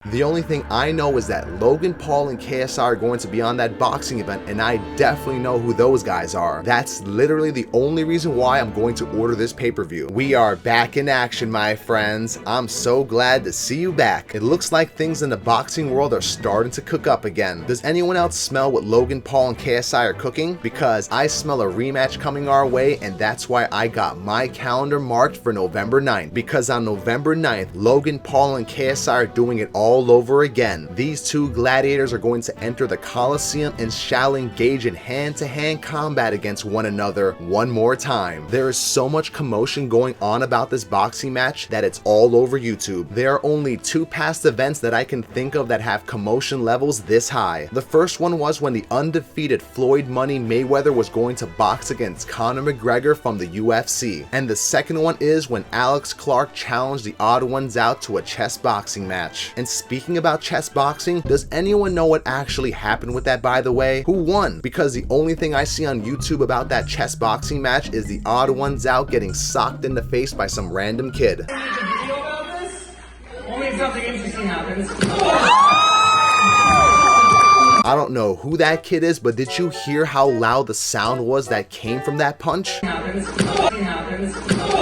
The only thing I know is that Logan Paul and KSI are going to be on that boxing event, and I definitely know who those guys are. That's literally the only reason why I'm going to order this pay-per-view. We are back in action, my friends. I'm so glad to see you back. It looks like things in the boxing world are starting to cook up again. Does anyone else smell what Logan Paul and KSI are cooking? Because I smell a rematch coming our way, and that's why I got my calendar marked for November 9th. Because on November 9th, Logan Paul and KSI are doing it all over again. These two gladiators are going to enter the Coliseum and shall engage in hand-to-hand combat against one another one more time. There is so much commotion going on about this boxing match that it's all over YouTube. There are only two past events that I can think of that have commotion levels this high. The first one was when the undefeated Floyd Money Mayweather was going to box against Conor McGregor from the UFC. And the second one is when Alex Clark challenged the Odd Ones Out to a chess boxing match. And speaking about chess boxing, does anyone know what actually happened with that, by the way? Who won? Because the only thing I see on YouTube about that chess boxing match is the Odd Ones Out getting socked in the face by some random kid. I don't know who that kid is, but did you hear how loud the sound was that came from that punch?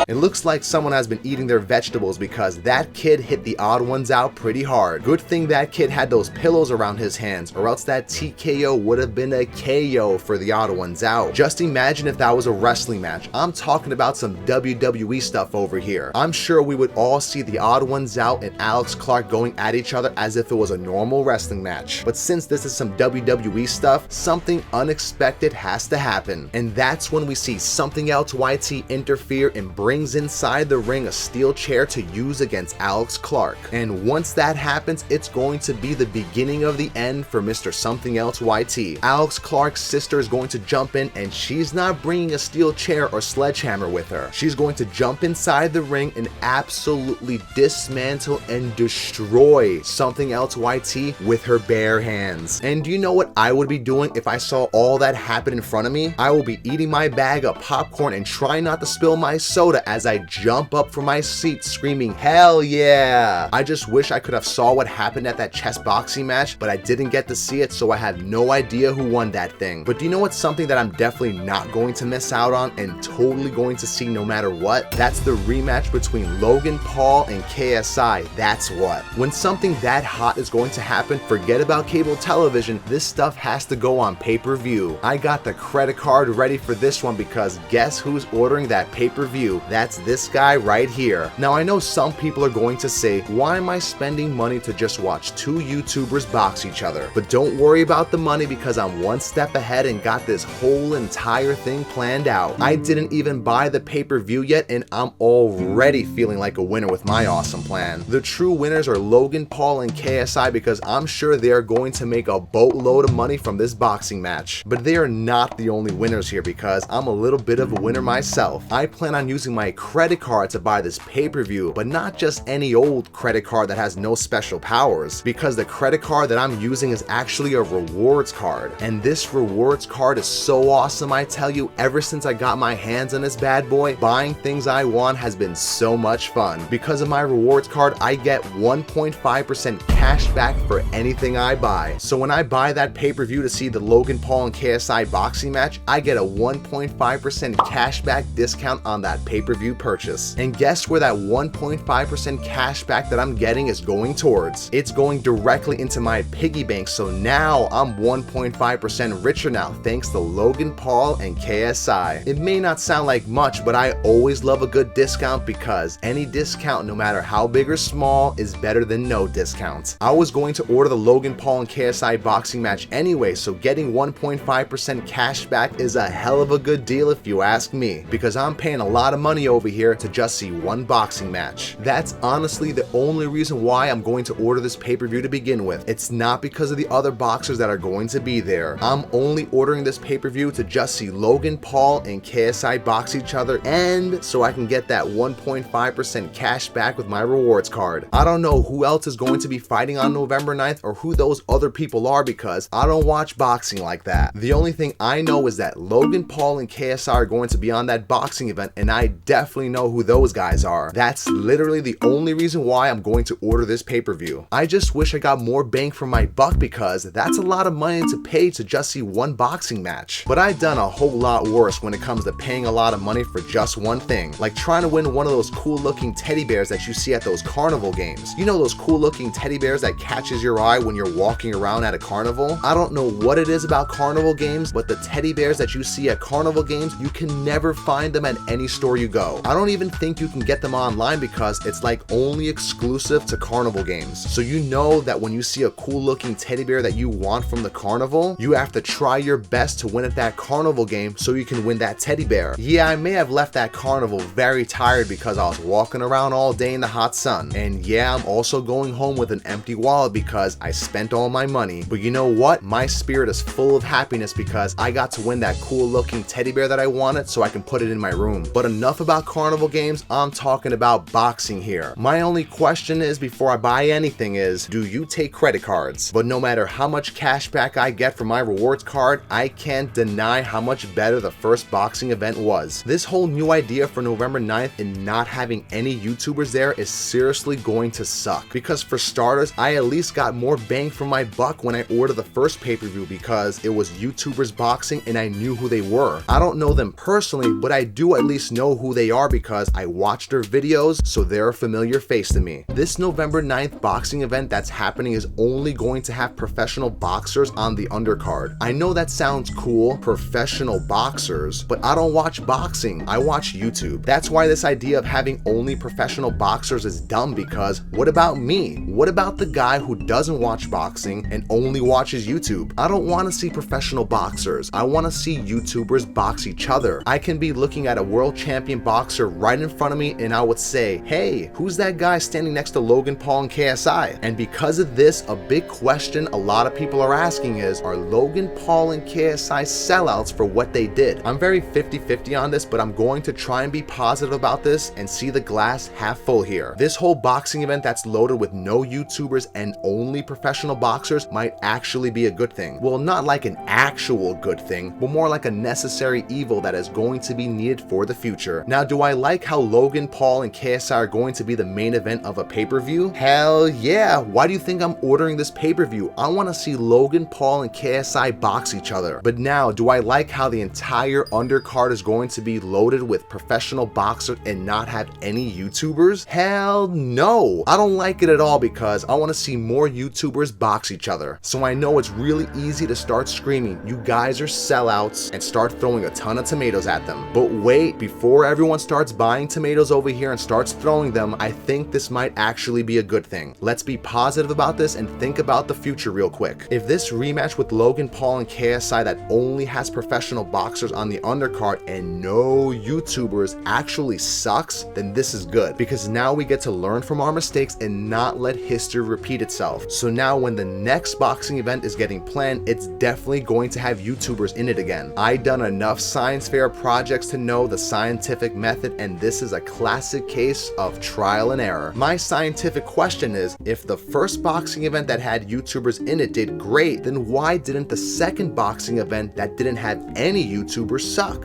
It looks like someone has been eating their vegetables because that kid hit the Odd Ones Out pretty hard. Good thing that kid had those pillows around his hands, or else that TKO would have been a KO for the Odd Ones Out. Just imagine if that was a wrestling match. I'm talking about some WWE stuff over here. I'm sure we would all see the Odd Ones Out and Alex Clark going at each other as if it was a normal wrestling match. But since this is some WWE stuff, something unexpected has to happen. And that's when we see Something Else YT interfere and brings inside the ring a steel chair to use against Alex Clark. And once that happens, it's going to be the beginning of the end for Mr. Something Else YT. Alex Clark's sister is going to jump in, and she's not bringing a steel chair or sledgehammer with her. She's going to jump inside the ring and absolutely dismantle and destroy Something Else YT with her bare hands. And do you know what I would be doing if I saw all that happen in front of me? I will be eating my bag of popcorn and try not to spill my soda as I jump up from my seat screaming, "Hell yeah!" I just wish I could have saw what happened at that chess boxing match, but I didn't get to see it, so I have no idea who won that thing. But do you know what's something that I'm definitely not going to miss out on and totally going to see no matter what? That's the rematch between Logan Paul and KSI. That's what. When something that hot is going to happen, forget about cable television. This stuff has to go on pay-per-view. I got the credit card ready for this one because guess who's ordering that pay-per-view? That's this guy right here. Now I know some people are going to say, why am I spending money to just watch two YouTubers box each other? But don't worry about the money because I'm one step ahead and got this whole entire thing planned out. I didn't even buy the pay-per-view yet and I'm already feeling like a winner with my awesome plan. The true winners are Logan Paul and KSI because I'm sure they are going to make a boatload of money from this boxing match. But they are not the only winners here because I'm a little bit of a winner myself. I plan on using my credit card to buy this pay-per-view, but not just any old credit card that has no special powers, because the credit card that I'm using is actually a rewards card. And this rewards card is so awesome, I tell you. Ever since I got my hands on this bad boy, buying things I want has been so much fun. Because of my rewards card, I get 1.5% cash back for anything I buy. So when I buy that pay-per-view to see the Logan Paul and KSI boxing match, I get a 1.5% cash back discount on that pay-per-view purchase. And guess where that 1.5% cash back that I'm getting is going towards? It's going directly into my piggy bank, so now I'm 1.5% richer now thanks to Logan Paul and KSI. It may not sound like much, but I always love a good discount because any discount, no matter how big or small, is better than no discount. I was going to order the Logan Paul and KSI boxing match anyway, so getting 1.5% cash back is a hell of a good deal if you ask me, because I'm paying a lot of money over here to just see one boxing match. That's honestly the only reason why I'm going to order this pay-per-view to begin with. It's not because of the other boxers that are going to be there. I'm only ordering this pay-per-view to just see Logan Paul and KSI box each other, and so I can get that 1.5% cash back with my rewards card. I don't know who else is going to be fighting on November 9th or who those other people are because I don't watch boxing like that. The only thing I know is that Logan Paul and KSI are going to be on that boxing event, and I definitely know who those guys are. That's literally the only reason why I'm going to order this pay-per-view. I just wish I got more bang for my buck because that's a lot of money to pay to just see one boxing match. But I've done a whole lot worse when it comes to paying a lot of money for just one thing, like trying to win one of those cool looking teddy bears that you see at those carnival games. You know those cool looking teddy bears that catches your eye when you're walking around at a carnival? I don't know what it is about carnival games, but the teddy bears that you see at carnival games, you can never find them at any store you go. I don't even think you can get them online because it's like only exclusive to carnival games. So you know that when you see a cool looking teddy bear that you want from the carnival, you have to try your best to win at that carnival game so you can win that teddy bear. Yeah, I may have left that carnival very tired because I was walking around all day in the hot sun. And yeah, I'm also going home with an empty wallet because I spent all my money. But you know what? My spirit is full of happiness because I got to win that cool looking teddy bear that I wanted so I can put it in my room. But enough about carnival games, I'm talking about boxing here. My only question is before I buy anything is, do you take credit cards? But no matter how much cash back I get from my rewards card, I can't deny how much better the first boxing event was. This whole new idea for November 9th and not having any YouTubers there is seriously going to suck. Because for starters, I at least got more bang for my buck when I ordered the first pay-per-view because it was YouTubers boxing and I knew who they were. I don't know them personally, but I do at least know who they are because I watched their videos, so they're a familiar face to me. This November 9th boxing event that's happening is only going to have professional boxers on the undercard. I know that sounds cool, professional boxers, but I don't watch boxing, I watch YouTube. That's why this idea of having only professional boxers is dumb because what about me? What about the guy who doesn't watch boxing and only watches YouTube? I don't want to see professional boxers. I want to see YouTubers box each other. I can be looking at a world champion boxer right in front of me and I would say, hey, who's that guy standing next to Logan Paul and KSI? And because of this, a big question a lot of people are asking is, are Logan Paul and KSI sellouts for what they did? I'm very 50-50 on this, but I'm going to try and be positive about this and see the glass half full here. This whole boxing event that's loaded with no YouTubers and only professional boxers might actually be a good thing. Well, not like an actual good thing, but more like a necessary evil that is going to be needed for the future. Now, do I like how Logan Paul and KSI are going to be the main event of a pay-per-view? Hell yeah! Why do you think I'm ordering this pay-per-view? I want to see Logan Paul and KSI box each other. But now, do I like how the entire undercard is going to be loaded with professional boxers and not have any YouTubers? Hell no! I don't like it at all because I want to see more YouTubers box each other. So I know it's really easy to start screaming, you guys are sellouts, and start throwing a ton of tomatoes at them. But wait, before everyone starts buying tomatoes over here and starts throwing them, I think this might actually be a good thing. Let's be positive about this and think about the future real quick. If this rematch with Logan Paul and KSI that only has professional boxers on the undercard and no YouTubers actually sucks, then this is good because now we get to learn from our mistakes and not let history repeat itself. So now when the next boxing event is getting planned, it's definitely going to have YouTubers in it again. I've done enough science fair projects to know the scientific method, and this is a classic case of trial and error. My scientific question is, if the first boxing event that had YouTubers in it did great, then why didn't the second boxing event that didn't have any YouTubers suck?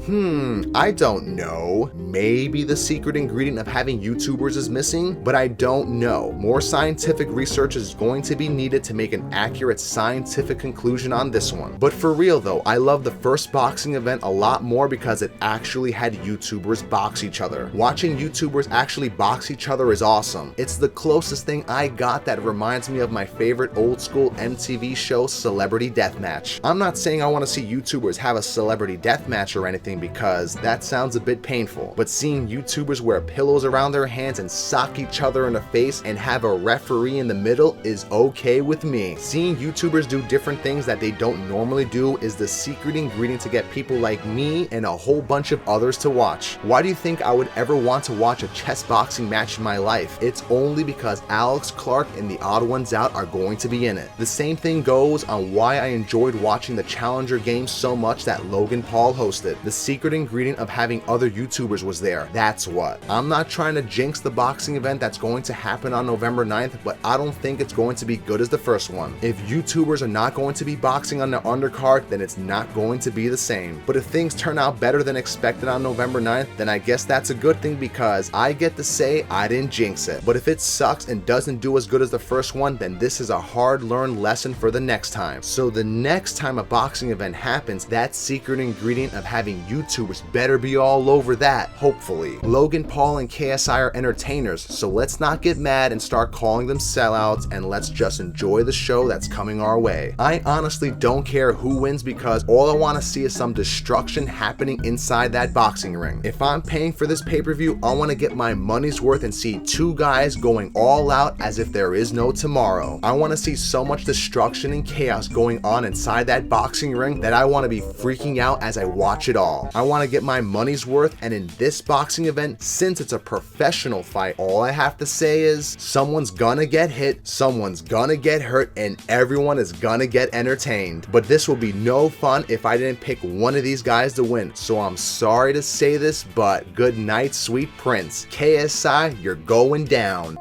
I don't know. Maybe the secret ingredient of having YouTubers is missing, but I don't know. More scientific research is going to be needed to make an accurate scientific conclusion on this one. But for real though, I love the first boxing event a lot more because it actually had YouTubers box each other. Watching YouTubers actually box each other is awesome. It's the closest thing I got that reminds me of my favorite old school MTV show, Celebrity Deathmatch. I'm not saying I want to see YouTubers have a celebrity deathmatch or anything because that sounds a bit painful, but seeing YouTubers wear pillows around their hands and sock each other in the face and have a referee in the middle is okay with me. Seeing YouTubers do different things that they don't normally do is the secret ingredient to get people like me and a whole bunch of others to watch. Why do you think I would ever want to watch a chess boxing match in my life? It's only because Alex Clark and the Odd Ones Out are going to be in it. The same thing goes on why I enjoyed watching the Challenger Games so much that Logan Paul hosted. The secret ingredient of having other YouTubers was there. That's what. I'm not trying to jinx the boxing event that's going to happen on November 9th, but I don't think it's going to be good as the first one. If YouTubers are not going to be boxing on the undercard, then it's not going to be the same. But if things turn out better than expected on November 9th, then I guess that's a good thing because I get to say I didn't jinx it. But if it sucks and doesn't do as good as the first one, then this is a hard-learned lesson for the next time. So the next time a boxing event happens, that secret ingredient of having YouTubers better be all over that, hopefully. Logan Paul and KSI are entertainers, so let's not get mad and start calling them sellouts, and let's just enjoy the show that's coming our way. I honestly don't care who wins because all I want to see is some destruction happening inside that boxing ring. If I'm paying for this pay-per-view, I want to get my money's worth and see two guys going all out as if there is no tomorrow. I want to see so much destruction and chaos going on inside that boxing ring that I want to be freaking out as I watch it all. I want to get my money's worth, and in this boxing event, since it's a professional fight, all I have to say is someone's gonna get hit, someone's gonna get hurt, and everyone is gonna get entertained. But this will be no fun if I didn't pick one of these guys to win, so I'm sorry to say this, but good night, sweet prince. KSI, you're going down.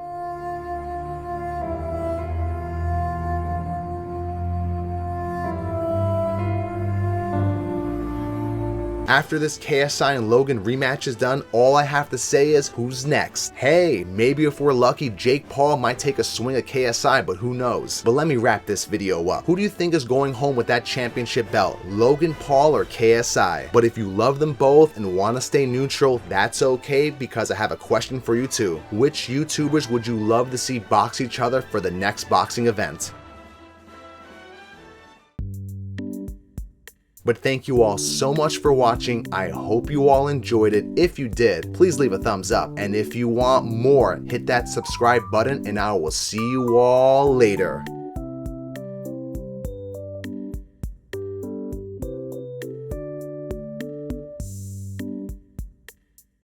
After this KSI and Logan rematch is done, all I have to say is, who's next? Hey, maybe if we're lucky, Jake Paul might take a swing at KSI, but who knows? But let me wrap this video up. Who do you think is going home with that championship belt? Logan Paul or KSI? But if you love them both and want to stay neutral, that's okay, because I have a question for you too. Which YouTubers would you love to see box each other for the next boxing event? But thank you all so much for watching. I hope you all enjoyed it. If you did, please leave a thumbs up. And if you want more, hit that subscribe button and I will see you all later.